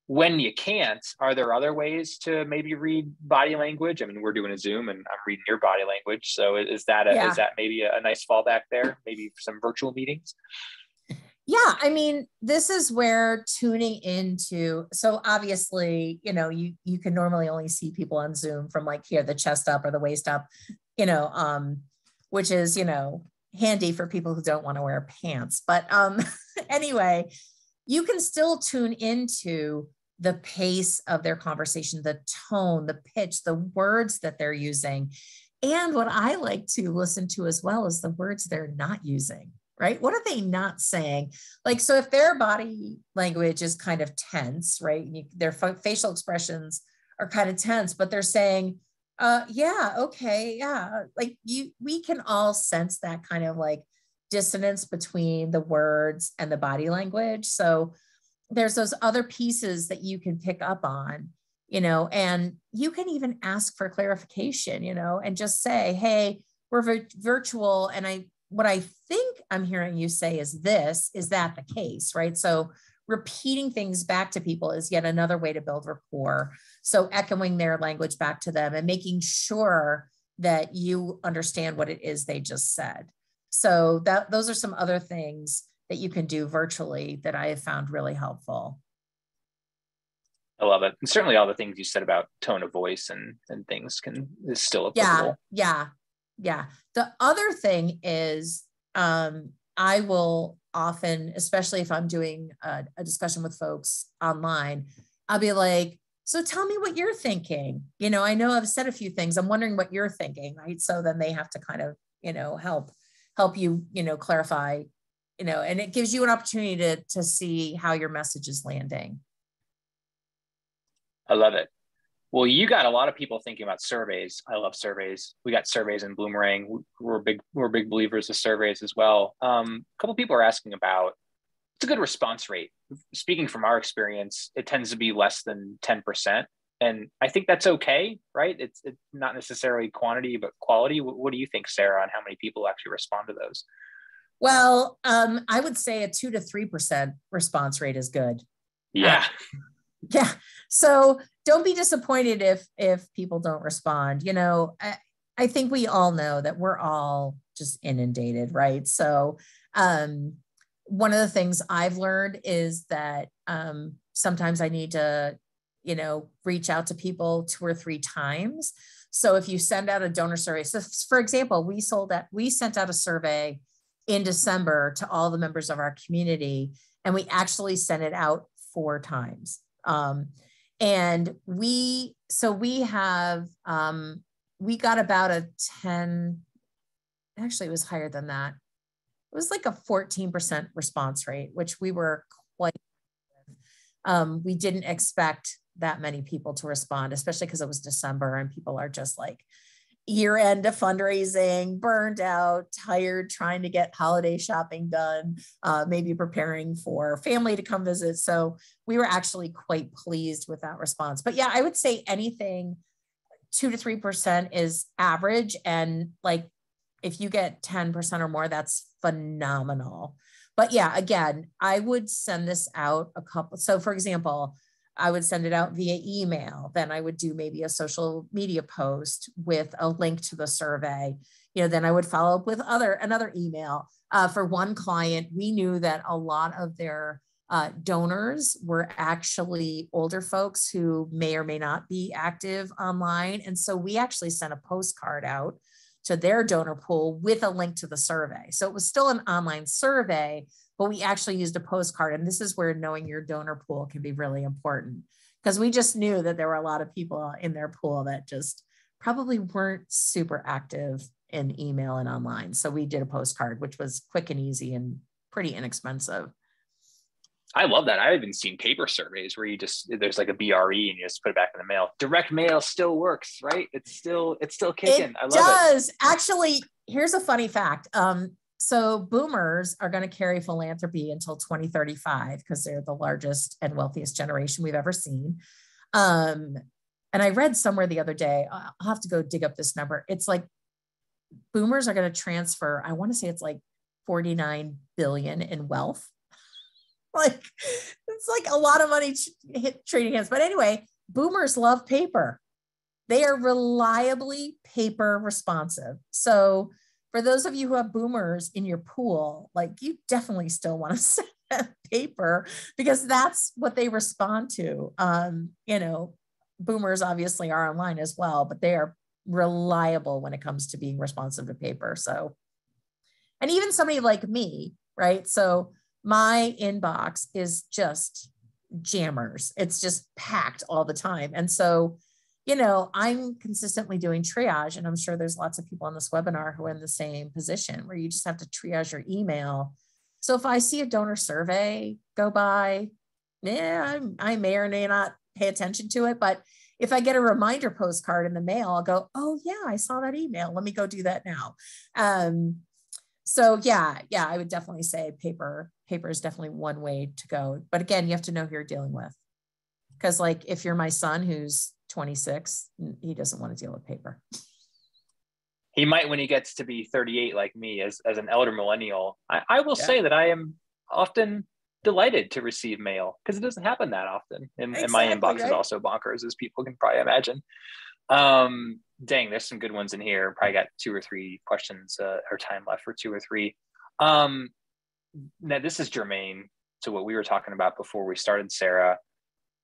when you can't, are there other ways to maybe read body language? I mean, we're doing a Zoom and I'm reading your body language. So is that Yeah. maybe a nice fallback there? Maybe some virtual meetings? Yeah, I mean, this is where tuning into, so obviously, you can normally only see people on Zoom from like here, the chest up or the waist up, which is, handy for people who don't want to wear pants. But anyway, you can still tune into the pace of their conversation, the tone, the pitch, the words that they're using. And what I like to listen to as well is the words they're not using, right? What are they not saying? Like, so if their body language is kind of tense, right? Their facial expressions are kind of tense, but they're saying, yeah, okay, yeah. Like we can all sense that kind of like dissonance between the words and the body language. So there's those other pieces that you can pick up on, and you can even ask for clarification, and just say, hey, we're virtual. And what I think I'm hearing you say is this, is that the case, right? So repeating things back to people is yet another way to build rapport. So echoing their language back to them and making sure that you understand what it is they just said. So those are some other things that you can do virtually that I have found really helpful. I love it. And certainly all the things you said about tone of voice and things is still applicable. Yeah. The other thing is, I will often, especially if I'm doing a discussion with folks online, I'll be like, so tell me what you're thinking. I know I've said a few things. I'm wondering what you're thinking, right? So then they have to kind of, help you, clarify, and it gives you an opportunity to see how your message is landing. I love it. Well, you got a lot of people thinking about surveys. I love surveys. We got surveys in Bloomerang. We're big believers of surveys as well. A couple of people are asking about, it's a good response rate. Speaking from our experience, it tends to be less than 10%. And I think that's okay, right? It's not necessarily quantity, but quality. What do you think, Sarah, on how many people actually respond to those? Well, I would say a 2 to 3% response rate is good. Yeah. Yeah. So don't be disappointed if people don't respond. I think we all know that we're all just inundated, right? So one of the things I've learned is that sometimes I need to, reach out to people 2 or 3 times. So if you send out a donor survey, so for example, we sent out a survey in December to all the members of our community, and we actually sent it out 4 times. And we got about a 10, actually it was higher than that. It was like a 14% response rate, which we were quite, we didn't expect that many people to respond, especially because it was December and people are just like year-end of fundraising, burned out, tired, trying to get holiday shopping done, maybe preparing for family to come visit. So we were actually quite pleased with that response. But yeah, I would say anything 2 to 3% is average. And like, if you get 10% or more, that's phenomenal. But yeah, again, I would send this out a couple. So for example, I would send it out via email. Then I would do maybe a social media post with a link to the survey. Then I would follow up with another email. For one client, we knew that a lot of their donors were actually older folks who may or may not be active online. And so we actually sent a postcard out to their donor pool with a link to the survey. So it was still an online survey, but we actually used a postcard. And this is where knowing your donor pool can be really important, because we just knew that there were a lot of people in their pool that just probably weren't super active in email and online. So we did a postcard, which was quick and easy and pretty inexpensive. I love that. I've even seen paper surveys where there's like a BRE and you just put it back in the mail. Direct mail still works, right? It's still kicking. I love it. It does. Actually, here's a funny fact. So boomers are going to carry philanthropy until 2035 because they're the largest and wealthiest generation we've ever seen. And I read somewhere the other day, I'll have to go dig up this number. It's like boomers are going to transfer, I want to say it's like 49 billion in wealth. Like, it's like a lot of money trading hands. But anyway, boomers love paper. They are reliably paper responsive. So for those of you who have boomers in your pool, like, you definitely still want to send them paper, because that's what they respond to. You know, boomers obviously are online as well, but they are reliable when it comes to being responsive to paper. So, and even somebody like me, right? So my inbox is just jammers. It's just packed all the time. And so, you know, I'm consistently doing triage, and I'm sure there's lots of people on this webinar who are in the same position where you just have to triage your email. So if I see a donor survey go by, yeah, I may or may not pay attention to it. But if I get a reminder postcard in the mail, I'll go, oh yeah, I saw that email. Let me go do that now. So yeah, I would definitely say paper is definitely one way to go. But again, you have to know who you're dealing with. Because like, if you're my son who's 26, he doesn't want to deal with paper. He might when he gets to be 38 like me, as an elder millennial. I will say that I am often delighted to receive mail, because it doesn't happen that often. And my inbox is also bonkers, as people can probably imagine. Dang, there's some good ones in here. Probably got 2 or 3 questions or time left for 2 or 3. Now this is germane to what we were talking about before we started, Sarah.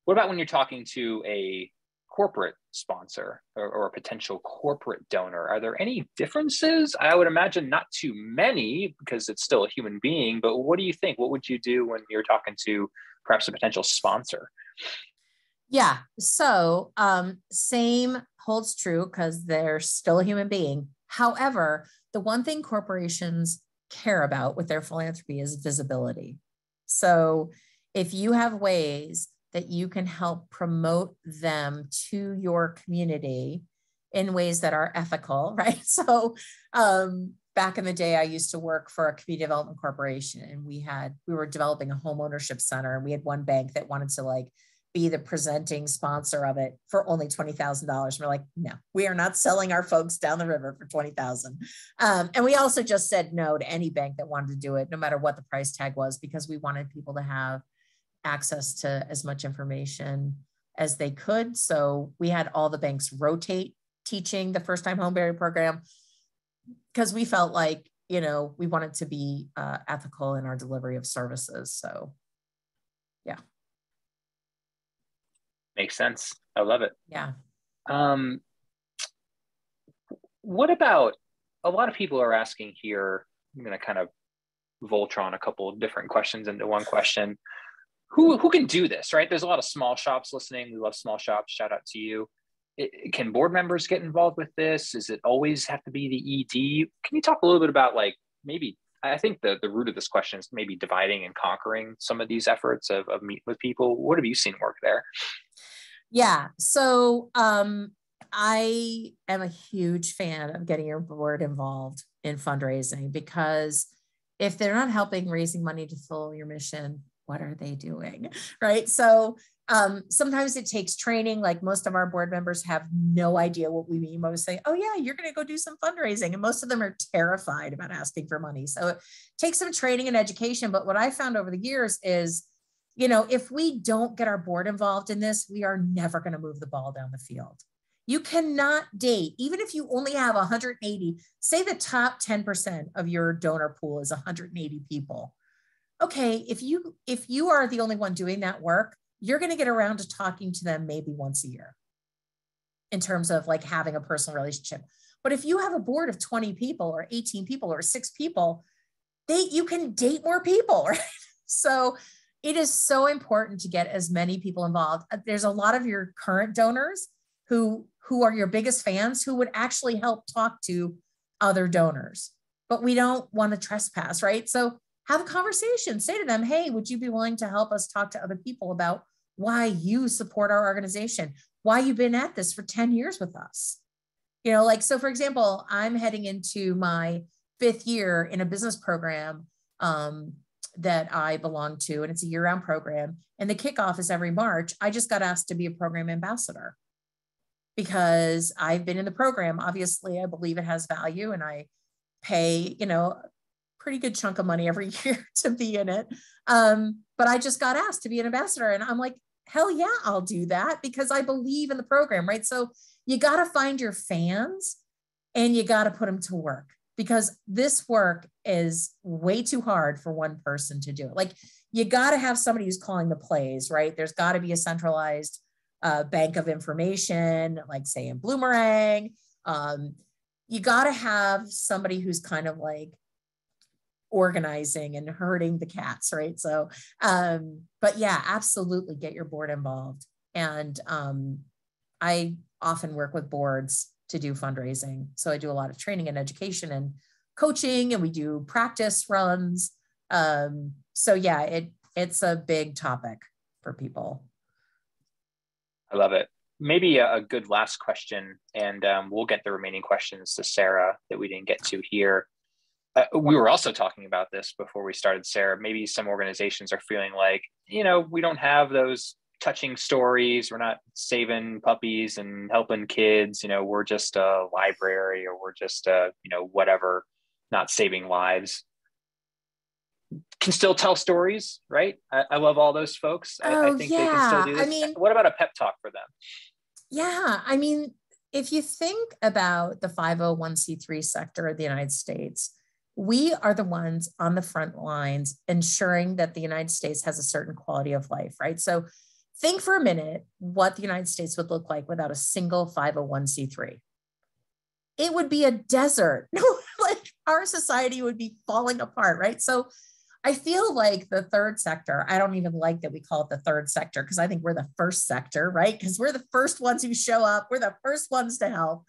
What about when you're talking to a corporate sponsor or a potential corporate donor? Are there any differences? I would imagine not too many, because it's still a human being, but what do you think? What would you do when you're talking to perhaps a potential sponsor? Yeah, so same holds true, because they're still a human being. However, the one thing corporations care about with their philanthropy is visibility. So if you have ways that you can help promote them to your community in ways that are ethical, right? So back in the day, I used to work for a community development corporation, and we were developing a home ownership center, and we had one bank that wanted to like be the presenting sponsor of it for only $20,000. We're like, no, we are not selling our folks down the river for $20,000. And we also just said no to any bank that wanted to do it, no matter what the price tag was, because we wanted people to have access to as much information as they could. So we had all the banks rotate teaching the first time home burial program, because we felt like, you know, we wanted to be ethical in our delivery of services. So yeah. Makes sense. I love it. Yeah. What about, a lot of people are asking here, I'm going to kind of Voltron a couple of different questions into one question. Who can do this, right? There's a lot of small shops listening. We love small shops. Shout out to you. Can board members get involved with this? Does it always have to be the ED? Can you talk a little bit about, like, maybe, I think the root of this question is maybe dividing and conquering some of these efforts of meet with people. What have you seen work there? Yeah. So I am a huge fan of getting your board involved in fundraising, because if they're not helping raising money to fulfill your mission, what are they doing? Right. So sometimes it takes training. Like, most of our board members have no idea what we mean when we say, oh yeah, you're going to go do some fundraising. And most of them are terrified about asking for money. So it takes some training and education. But what I found over the years is, you know, if we don't get our board involved in this, we are never going to move the ball down the field. You cannot date, even if you only have 180, say the top 10% of your donor pool is 180 people. Okay, if you are the only one doing that work, you're going to get around to talking to them maybe once a year in terms of like having a personal relationship. But if you have a board of 20 people or 18 people or 6 people, you can date more people, right? So it is so important to get as many people involved. There's a lot of your current donors who are your biggest fans, who would actually help talk to other donors, but we don't want to trespass, right? So have a conversation, say to them, hey, would you be willing to help us talk to other people about why you support our organization, why you've been at this for 10 years with us? You know, like, so for example, I'm heading into my 5th year in a business program that I belong to, and it's a year-round program. And the kickoff is every March. I just got asked to be a program ambassador because I've been in the program. Obviously, I believe it has value, and I pay, you know, pretty good chunk of money every year to be in it. But I just got asked to be an ambassador, and I'm like, hell yeah, I'll do that because I believe in the program, right? So you got to find your fans and you got to put them to work, because this work is way too hard for one person to do it. Like, you got to have somebody who's calling the plays, right? There's got to be a centralized bank of information, like say in Bloomerang. You got to have somebody who's kind of like organizing and herding the cats, right? So, but yeah, absolutely get your board involved. And I often work with boards to do fundraising. So I do a lot of training and education and coaching, and we do practice runs. So yeah, it's a big topic for people. I love it. Maybe a good last question, and we'll get the remaining questions to Sarah that we didn't get to here. We were also talking about this before we started, Sarah. Maybe some organizations are feeling like, we don't have those touching stories. We're not saving puppies and helping kids. We're just a library, or we're just whatever, not saving lives. Can still tell stories, right? I love all those folks. I think they can still do this. What about a pep talk for them? Yeah. If you think about the 501c3 sector of the United States, we are the ones on the front lines ensuring that the United States has a certain quality of life, right? So think for a minute what the United States would look like without a single 501c3. It would be a desert. Like, our society would be falling apart, right? So I feel like the third sector, I don't even like that we call it the third sector, because I think we're the first sector, right? Because we're the first ones who show up. We're the first ones to help.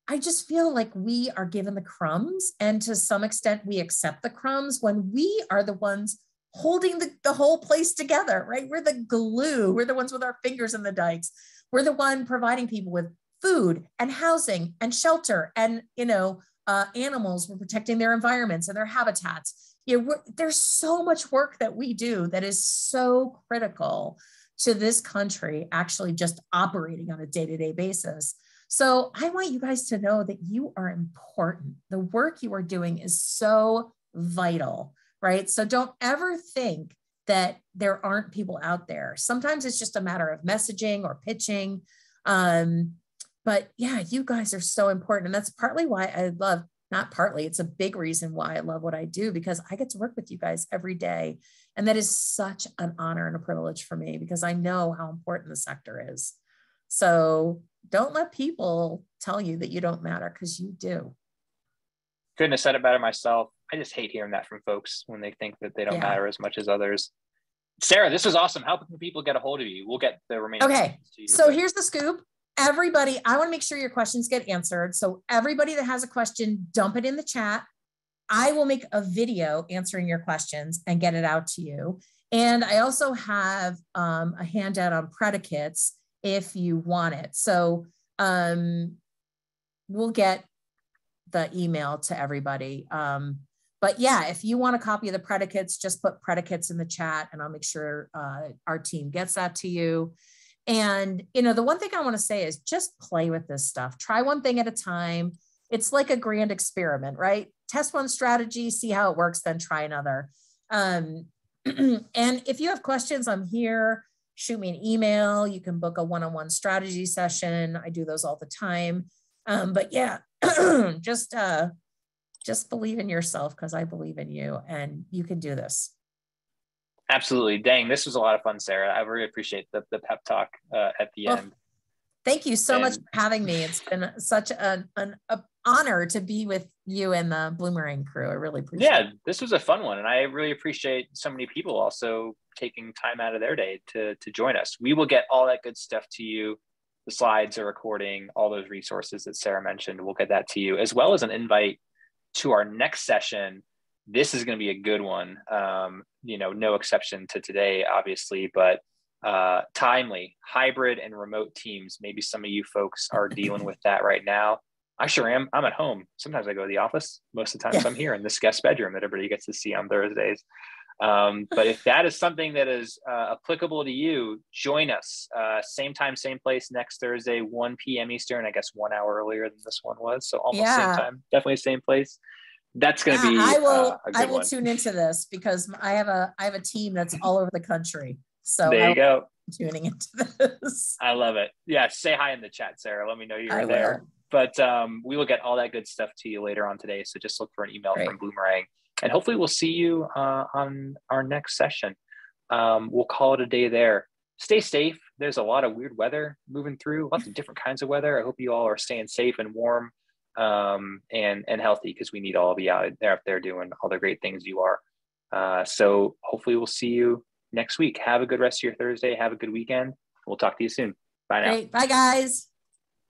I just feel like we are given the crumbs, and to some extent we accept the crumbs when we are the ones holding the whole place together, right? We're the glue. We're the ones with our fingers in the dikes. We're the one providing people with food and housing and shelter, and animals. We're protecting their environments and their habitats. There's so much work that we do that is so critical to this country actually just operating on a day-to-day basis. So I want you guys to know that you are important. The work you are doing is so vital, right? So don't ever think that there aren't people out there. Sometimes it's just a matter of messaging or pitching. But yeah, you guys are so important. And that's partly why I love, not partly, it's a big reason why I love what I do, because I get to work with you guys every day. And that is such an honor and a privilege for me, because I know how important the sector is. So don't let people tell you that you don't matter, because you do. Couldn't have said it better myself. I just hate hearing that from folks when they think that they don't matter as much as others. Sarah, this was awesome. How can people get a hold of you? We'll get the remaining questions to you. So here's the scoop. Everybody, I want to make sure your questions get answered. So everybody that has a question, dump it in the chat. I will make a video answering your questions and get it out to you. And I also have a handout on predicates if you want it. So we'll get the email to everybody. But yeah, if you want a copy of the predicates, just put predicates in the chat and I'll make sure our team gets that to you. And, the one thing I want to say is just play with this stuff. Try one thing at a time. It's like a grand experiment, right? Test one strategy, see how it works, then try another. And if you have questions, I'm here. Shoot me an email. You can book a one-on-one strategy session. I do those all the time. But yeah, just believe in yourself, because I believe in you and you can do this. Absolutely. Dang, this was a lot of fun, Sarah. I really appreciate the pep talk at the end. Thank you so much for having me. It's been such an honor to be with you and the Bloomerang crew. I really appreciate it. Yeah, this was a fun one. And I really appreciate so many people also taking time out of their day to join us. We will get all that good stuff to you. The slides, a recording, all those resources that Sarah mentioned, we'll get that to you, as well as an invite to our next session. This is going to be a good one. No exception to today, obviously, but timely, hybrid and remote teams. Maybe some of you folks are dealing with that right now. I sure am. I'm at home. Sometimes I go to the office. Most of the times I'm here in this guest bedroom that everybody gets to see on Thursdays. But if that is something that is applicable to you, join us. Same time, same place next Thursday, 1 p.m. Eastern, I guess 1 hour earlier than this one was. So almost same time, definitely same place. That's going to Yeah, be a I good will one. tune into this because I have a team that's all over the country. So There you go. Tuning into this. I love it. Yeah. Say hi in the chat, Sarah. Let me know you're I there. will. But we will get all that good stuff to you later on today. So just look for an email Great. from Boomerang, and hopefully we'll see you on our next session. We'll call it a day there. Stay safe. There's a lot of weird weather moving through, lots of different kinds of weather. I hope you all are staying safe and warm and healthy, because we need all of you out there doing all the great things you are. So hopefully we'll see you next week. Have a good rest of your Thursday. Have a good weekend. We'll talk to you soon. Bye now. Great. Bye, guys.